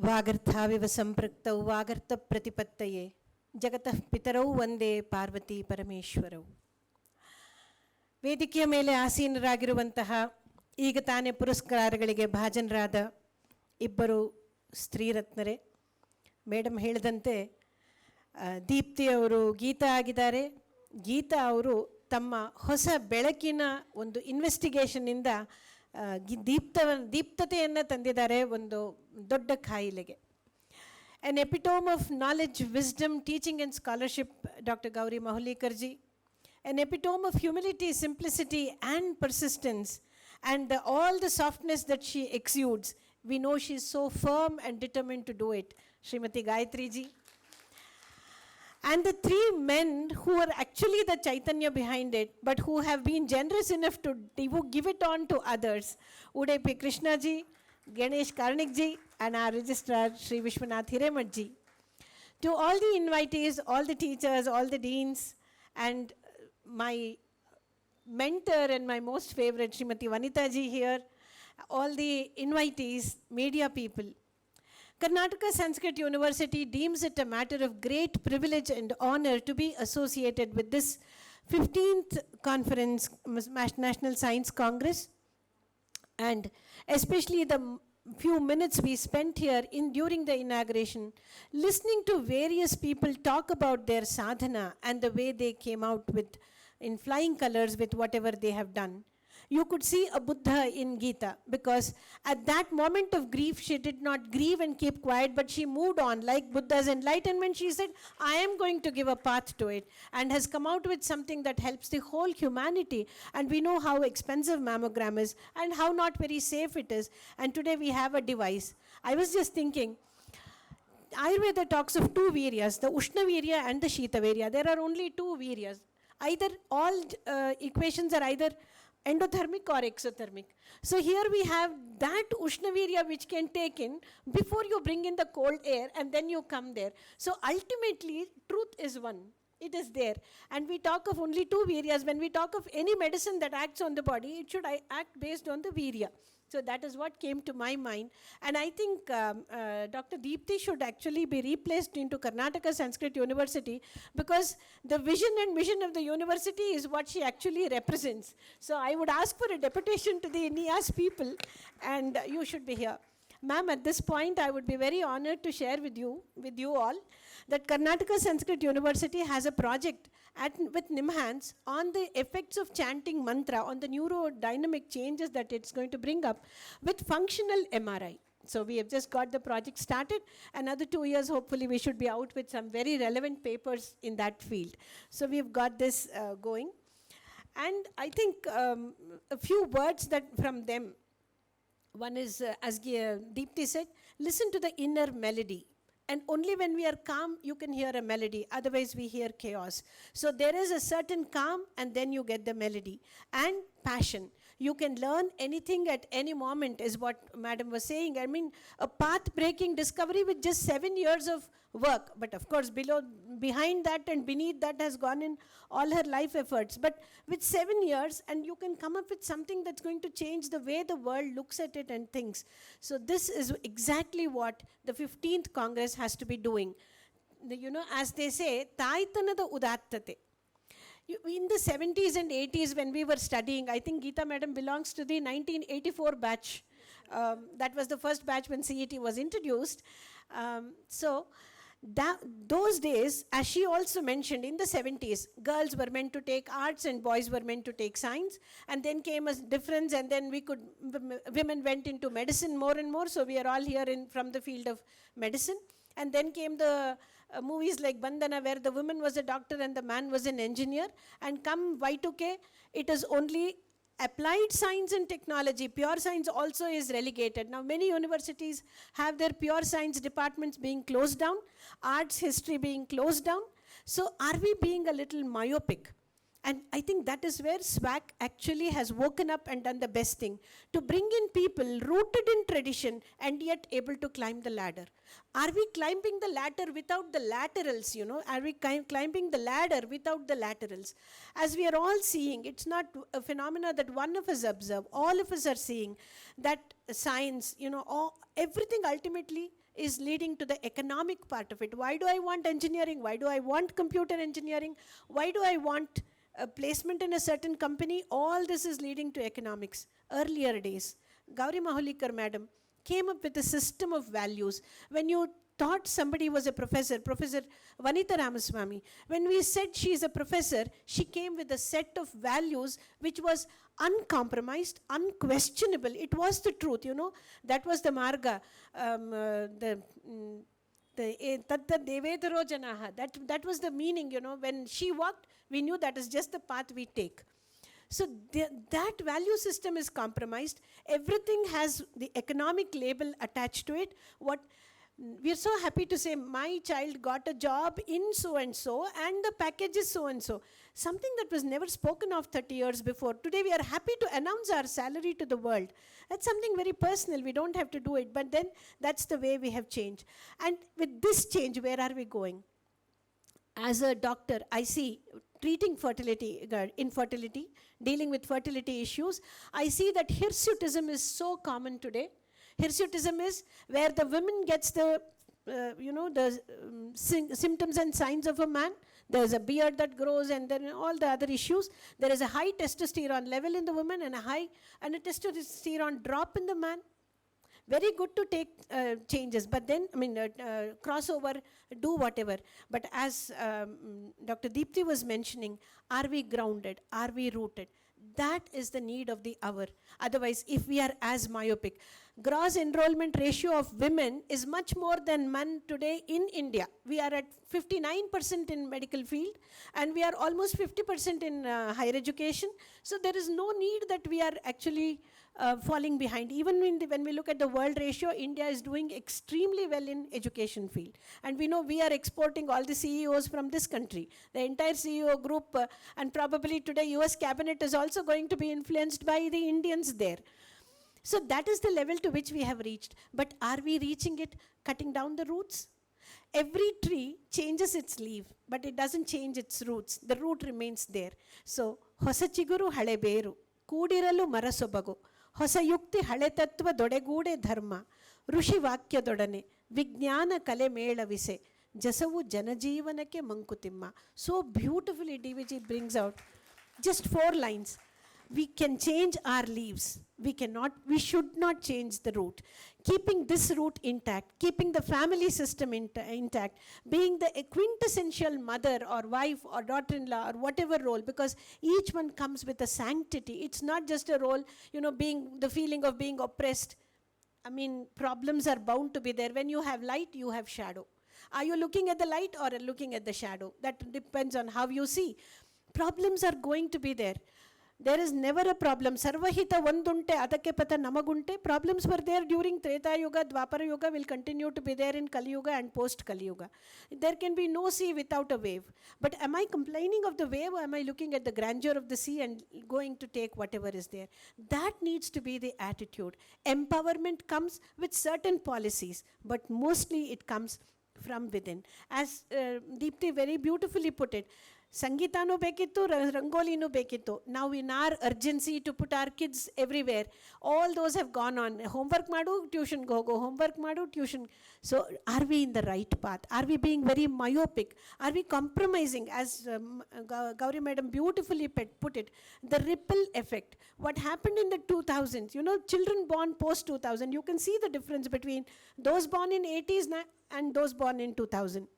ವಾಗರ್ಥಾವಿವ ಸಂಪೃಕ್ತೌ ವಾಗರ್ಥ ಪ್ರತಿಪತ್ತಯೇ ಜಗತಃ ಪಿತರೌ ಒಂದೇ ಪಾರ್ವತಿ ಪರಮೇಶ್ವರೌ. ವೇದಿಕೆಯ ಮೇಲೆ ಆಸೀನರಾಗಿರುವಂತಹ ಈಗ ತಾನೇ ಪುರಸ್ಕಾರಗಳಿಗೆ ಭಾಜನರಾದ ಇಬ್ಬರು ಸ್ತ್ರೀರತ್ನರೇ. ಮೇಡಮ್ ಹೇಳಿದಂತೆ ದೀಪ್ತಿ ಅವರು ಗೀತಾ ಆಗಿದ್ದಾರೆ. ಗೀತಾ ಅವರು ತಮ್ಮ ಹೊಸ ಬೆಳಕಿನ ಒಂದು ಇನ್ವೆಸ್ಟಿಗೇಷನ್ನಿಂದ ದೀಪ್ತತೆಯನ್ನು ತಂದಿದ್ದಾರೆ ಒಂದು ದೊಡ್ಡ ಕಾಯಿಲೆಗೆ. An epitome of knowledge, wisdom, teaching and scholarship, Dr. Gauri Mahulikarji. An epitome of humility, simplicity and persistence, and all the softness that she exudes. We know she is so firm and determined to do it. Srimati Gayatri ji. And the three men who are actually the Chaitanya behind it, but who have been generous enough to give it on to others. Udepi Krishna ji, Ganesh Karnik ji, and our registrar Sri Vishwanath Hiremat ji. To all the invitees, all the teachers, all the deans, and my mentor and my most favorite Srimati Vanita ji here, all the invitees, media people. Karnataka Samskrit University deems it a matter of great privilege and honor to be associated with this 15th Conference, National Science Congress, and especially the few minutes we spent here during the inauguration, listening to various people talk about their sadhana and the way they came out with in flying colors with whatever they have done. You could see a Buddha in Gita, because at that moment of grief, she did not grieve and keep quiet, but she moved on like Buddha's enlightenment. She said, I am going to give a path to it, and has come out with something that helps the whole humanity. And we know how expensive mammogram is and how not very safe it is. And today we have a device. I was just thinking, Ayurveda talks of two viryas, the Ushna virya and the Shita virya. There are only two viryas. Either all equations are either endothermic or exothermic. So here we have that Ushnavirya which can take in before you bring in the cold air and then you come there. So ultimately truth is one. It is there. And we talk of only two viryas. When we talk of any medicine that acts on the body, it should act based on the virya. So that is what came to my mind. And I think Dr. Deepthi should actually be replaced into Karnataka Samskrit University, because the vision and mission of the university is what she actually represents. So I would ask for a deputation to the NIAS people, and you should be here. Ma'am, at this point, I would be very honored to share with you all, that Karnataka Samskrit University has a project with NIMHANS on the effects of chanting mantra on the neurodynamic changes that it's going to bring up with functional MRI. So we have just got the project started. Another 2 years, hopefully, we should be out with some very relevant papers in that field. So we've got this going. And I think a few words that from them. One is, as Deepthi said, listen to the inner melody. And only when we are calm, you can hear a melody. Otherwise, we hear chaos. So there is a certain calm, and then you get the melody. And passion. You can learn anything at any moment, is what Madam was saying. I mean, a path-breaking discovery with just 7 years of work. But of course, behind that and beneath that has gone in all her life efforts. But with 7 years, and you can come up with something that's going to change the way the world looks at it and thinks. So this is exactly what the 15th Congress has to be doing. You know, as they say, Taitanada Udattate. In the 70s and 80s when we were studying, I think Geeta Madam belongs to the 1984 batch. That was the first batch when CET was introduced. Those days, as she also mentioned, in the 70s, girls were meant to take arts and boys were meant to take science. And then came a difference, and then women went into medicine more and more. So we are all here from the field of medicine. And then came the movies like Bandhana, where the woman was a doctor and the man was an engineer. And come Y2K, it is only applied science and technology. Pure science also is relegated. Now many universities have their pure science departments being closed down, arts, history being closed down. So are we being a little myopic? And I think that is where SWAC actually has woken up and done the best thing, to bring in people rooted in tradition and yet able to climb the ladder. Are we climbing the ladder without the laterals, you know? Are we climbing the ladder without the laterals? As we are all seeing, it's not a phenomena that one of us observe. All of us are seeing that science, you know, everything ultimately is leading to the economic part of it. Why do I want engineering? Why do I want computer engineering? Why do I want a placement in a certain company? All this is leading to economics. Earlier days, Gauri Mahulikar madam came up with a system of values. When you thought somebody was a professor, Professor Vanitha Ramaswamy, when we said she is a professor, she came with a set of values which was uncompromised, unquestionable. It was the truth, you know. That was the marga, tatta devedaro janaha. That was the meaning, you know. When she walked, we knew that is just the path we take. So that value system is compromised. Everything has the economic label attached to it. We are so happy to say my child got a job in so and so and the package is so and so. Something that was never spoken of 30 years before. Today we are happy to announce our salary to the world. That's something very personal. We don't have to do it. But then that's the way we have changed. And with this change, where are we going? As a doctor, I see treating infertility, dealing with fertility issues, I see that hirsutism is so common today. Hirsutism is where the woman gets the symptoms and signs of a man. There's a beard that grows and then all the other issues. There is a high testosterone level in the woman and a testosterone drop in the man. Very good to take changes, but then, crossover, do whatever. But as Dr. Deepthi was mentioning, are we grounded? Are we rooted? That is the need of the hour. Otherwise, if we are as myopic, gross enrollment ratio of women is much more than men today in India. We are at 59% in medical field, and we are almost 50% in higher education. So there is no need that we are actually falling behind. Even when we look at the world ratio, India is doing extremely well in education field. And we know we are exporting all the CEOs from this country. The entire CEO group, and probably today US cabinet is also going to be influenced by the Indians there. So that is the level to which we have reached. But are we reaching it, cutting down the roots? Every tree changes its leaf, but it doesn't change its roots. The root remains there. So, ಹೊಸ ಚಿಗುರು ಹಳೆ ಬೇರು ಕೂಡಿರಲು ಮರಸೊಬಗು ಹೊಸ ಯುಕ್ತಿ ಹಳೆ ತತ್ವ ದೊಡೆಗೂಡೆ ಧರ್ಮ ಋಷಿ ವಾಕ್ಯದೊಡನೆ ವಿಜ್ಞಾನ ಕಲೆ ಮೇಳವಿಸೆ ಜಸವು ಜನಜೀವನಕ್ಕೆ Mankutimma. So beautifully DVG brings out just 4 lines. We can change our leaves. We should not change the root. Keeping this root intact, keeping the family system intact, being the quintessential mother or wife or daughter-in-law or whatever role, because each one comes with a sanctity. It's not just a role, being the feeling of being oppressed. Problems are bound to be there. When you have light, you have shadow. Are you looking at the light or looking at the shadow? That depends on how you see. Problems are going to be there. There is never a problem. Sarvahita vandunte adakke pata namagunte. Problems were there during Treta Yuga, Dwapara Yuga, will continue to be there in Kali Yuga and post Kali Yuga. There can be no sea without a wave. But am I complaining of the wave, or am I looking at the grandeur of the sea and going to take whatever is there? That needs to be the attitude. Empowerment comes with certain policies, but mostly it comes from within. As Deepthi very beautifully put it, Sangeetanu bekittu, Rangolinu bekittu. Now in our urgency to put our kids everywhere, all those have gone on. Homework madu, tuition go. Homework madu, tuition. So are we in the right path? Are we being very myopic? Are we compromising? As Gauri madam beautifully put it, the ripple effect. What happened in the 2000s, children born post 2000, you can see the difference between those born in 80s and those born in 2000.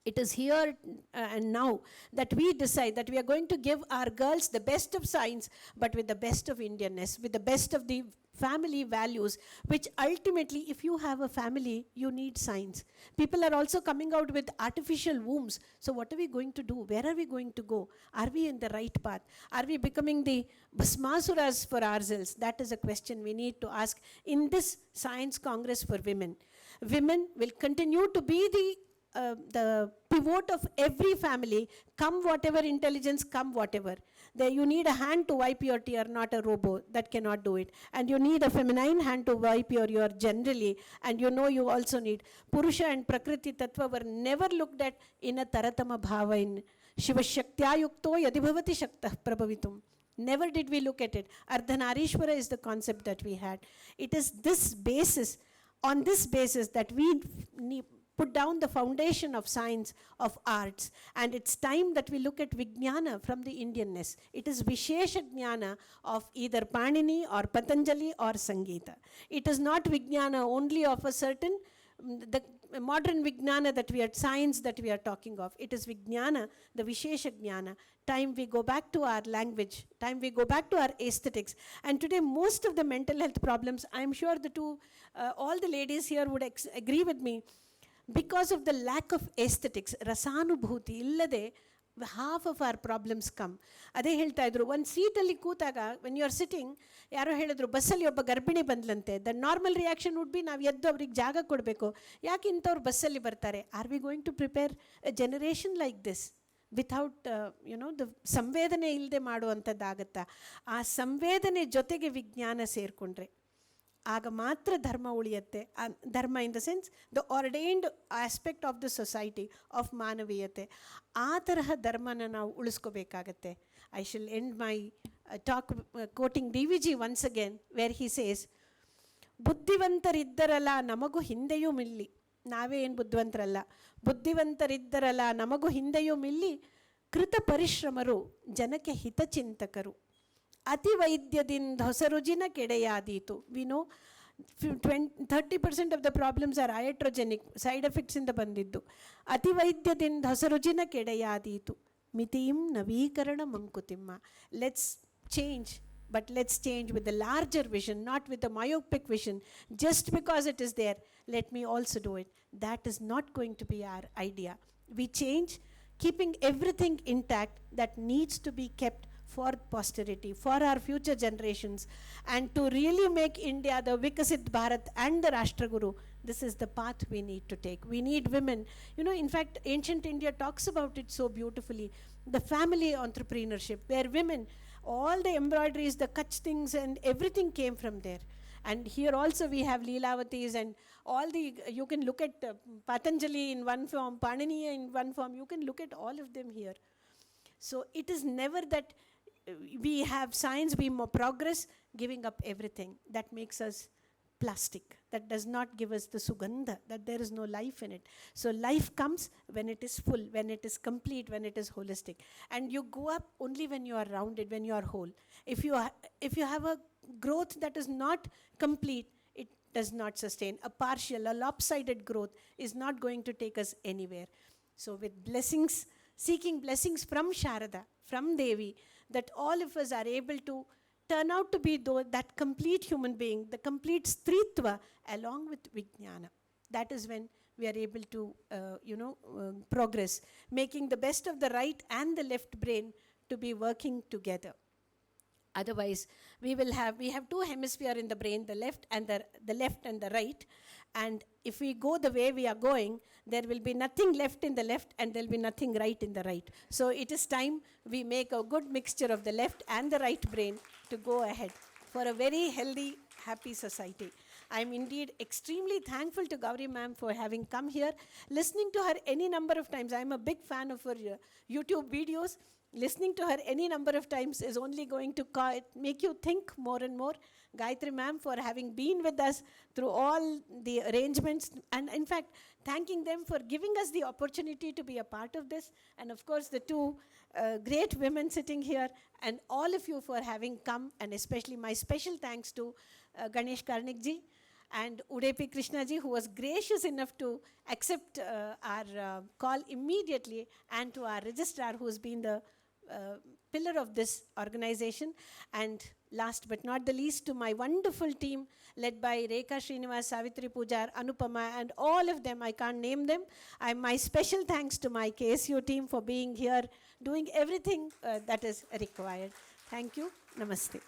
It is here and now that we decide that we are going to give our girls the best of science, but with the best of Indianness, with the best of the family values, which ultimately, if you have a family, you need science. People are also coming out with artificial wombs. So what are we going to do? Where are we going to go? Are we in the right path? Are we becoming the Bhasmasuras for ourselves? That is a question we need to ask in this Science Congress for Women. Women will continue to be the the pivot of every family, come whatever intelligence, come whatever. There you need a hand to wipe your tear, not a robo that cannot do it. And you need a feminine hand to wipe your generally. And you know you also need. Purusha and Prakriti Tattva were never looked at in a Taratama Bhava in Shiva Shaktya Yukto Yadibhavati Shaktah Prabhavitum. Never did we look at it. Ardhanarishwara is the concept that we had. It is this basis, on this basis, that we put down the foundation of science, of arts. And it's time that we look at Vignana from the Indianness. It is Vishesha Jnana of either Panini or Patanjali or Sangeeta. It is not Vignana only of a certain, the modern Vignana that we are, science that we are talking of. It is Vignana, the Vishesha Jnana. Time we go back to our language, time we go back to our aesthetics. And today most of the mental health problems, I'm sure all the ladies here would agree with me, because of the lack of aesthetics, rasanubhuti illade, half of our problems come. Ade ಹೇಳ್ತಾ ಇದ್ರು, ಒಂದು ಸೀಟಲ್ಲಿ ಕೂತಾಗ when you are sitting, ಯಾರೋ ಹೇಳಿದ್ರು ಬಸ್ಸಲ್ಲಿ ಒಬ್ಬ ಗರ್ಭಿಣಿ ಬಂದ್ಲಂತೆ, the normal reaction would be ನಾವು ಎದ್ದು ಅವ್ರಿಗೆ ಜಾಗ ಕೊಡಬೇಕು. ಯಾಕೆ ಇಂಥವ್ರು ಬಸ್ಸಲ್ಲಿ ಬರ್ತಾರೆ? Are we going to prepare a generation like this without the ಸಂವೇದನೆ ಇಲ್ಲದೆ ಮಾಡುವಂಥದ್ದಾಗತ್ತಾ? ಆ ಸಂವೇದನೆ ಜೊತೆಗೆ ವಿಜ್ಞಾನ ಸೇರಿಕೊಂಡ್ರೆ ಆಗ ಮಾತ್ರ ಧರ್ಮ ಉಳಿಯುತ್ತೆ. Dharma in the sense the ordained aspect of the society of ಮಾನವೀಯತೆ. ಆ ತರಹ ಧರ್ಮನ ನಾವು ಉಳಿಸ್ಕೋಬೇಕಾಗತ್ತೆ. I shall end my talk quoting DVG once again, where he says, ಬುದ್ಧಿವಂತರಿದ್ದರಲ್ಲ ನಮಗೂ ಹಿಂದೆಯೂ ಮಿಲ್ಲಿ. ನಾವೇ ಏನು ಬುದ್ಧಿವಂತರಲ್ಲ, ಬುದ್ಧಿವಂತರಿದ್ದರಲ್ಲ ನಮಗೂ ಹಿಂದೆಯೂ ಮಿಲ್ಲಿ, ಕೃತ ಪರಿಶ್ರಮರು ಜನಕ್ಕೆ ಹಿತಚಿಂತಕರು, ಅತಿ ವೈದ್ಯದಿಂದ ಹೊಸರುಜಿನ ಕೆಡೆಯಾದೀತು. We know 30% of the problems are iatrogenic, side ಎಫೆಕ್ಟ್ಸಿಂದ ಬಂದಿದ್ದು. ಅತಿ ವೈದ್ಯದಿಂದ ಹೊಸರುಜಿನ ಕೆಡೆಯಾದೀತು, ಮಿತಿಂ ನವೀಕರಣ Mankutimma. Let's change, but let's change with the larger vision, not with the myopic vision. Just because it is there, let me also do it. That is not going to be our idea. We change, keeping everything intact that needs to be kept for posterity, for our future generations, and to really make India the Vikasit Bharat and the Rashtraguru. This is the path we need to take. We need women. In fact, ancient India talks about it so beautifully. The family entrepreneurship, where women, all the embroideries, the kutch things, and everything came from there. And here also we have Leelavatis and all the, you can look at Patanjali in one form, Panini in one form, you can look at all of them here. So it is never that we have science, we more progress, giving up everything. That makes us plastic. That does not give us the sugandha, that there is no life in it. So life comes when it is full, when it is complete, when it is holistic. And you go up only when you are rounded, when you are whole. If you have a growth that is not complete, it does not sustain. A partial, a lopsided growth is not going to take us anywhere. So with blessings, seeking blessings from Sharada, from Devi, that all of us are able to turn out to be that complete human being, the complete Stritva, along with Vignana. That is when we are able to, progress, making the best of the right and the left brain to be working together. Otherwise, we have two hemispheres in the brain, the left and the right. And if we go the way we are going, there will be nothing left in the left and there will be nothing right in the right. So it is time we make a good mixture of the left and the right brain to go ahead for a very healthy, happy society. I am indeed extremely thankful to Gauri ma'am for having come here, listening to her any number of times. I am a big fan of her YouTube videos. Listening to her any number of times is only going to make you think more and more. Gayatri ma'am for having been with us through all the arrangements, and in fact thanking them for giving us the opportunity to be a part of this, and of course the two great women sitting here, and all of you for having come, and especially my special thanks to Ganesh Karnik ji and Udepi Krishna ji, who was gracious enough to accept our call immediately, and to our registrar, who has been the pillar of this organization, and last but not the least, to my wonderful team led by Rekha Srinivas, Savitri Pujar, Anupama, and all of them. I can't name them. My special thanks to my KSU team for being here, doing everything that is required. Thank you. Namaste.